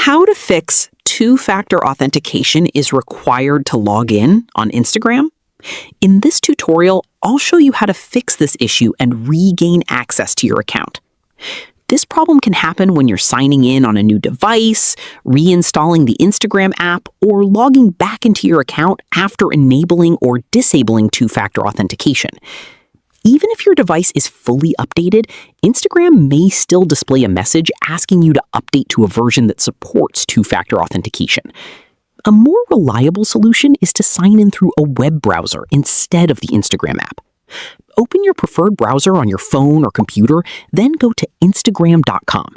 How to fix two-factor authentication is required to log in on Instagram? In this tutorial, I'll show you how to fix this issue and regain access to your account. This problem can happen when you're signing in on a new device, reinstalling the Instagram app, or logging back into your account after enabling or disabling two-factor authentication. Even if your device is fully updated, Instagram may still display a message asking you to update to a version that supports two-factor authentication. A more reliable solution is to sign in through a web browser instead of the Instagram app. Open your preferred browser on your phone or computer, then go to Instagram.com.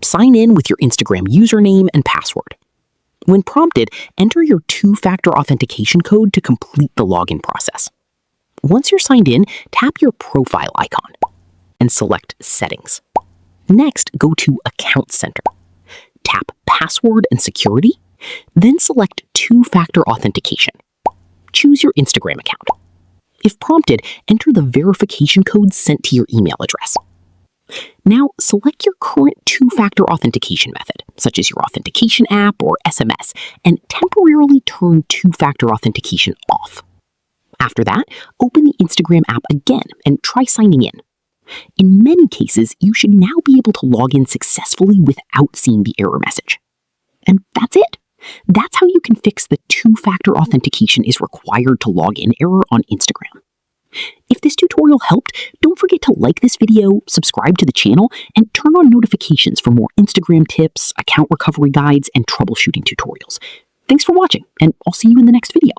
Sign in with your Instagram username and password. When prompted, enter your two-factor authentication code to complete the login process. Once you're signed in, tap your profile icon and select Settings. Next, go to Account Center. Tap Password and Security, then select Two-Factor Authentication. Choose your Instagram account. If prompted, enter the verification code sent to your email address. Now, select your current two-factor authentication method, such as your authentication app or SMS, and temporarily turn two-factor authentication off. After that, open the Instagram app again and try signing in. In many cases, you should now be able to log in successfully without seeing the error message. And that's it. That's how you can fix the two-factor authentication is required to log in error on Instagram. If this tutorial helped, don't forget to like this video, subscribe to the channel, and turn on notifications for more Instagram tips, account recovery guides, and troubleshooting tutorials. Thanks for watching, and I'll see you in the next video.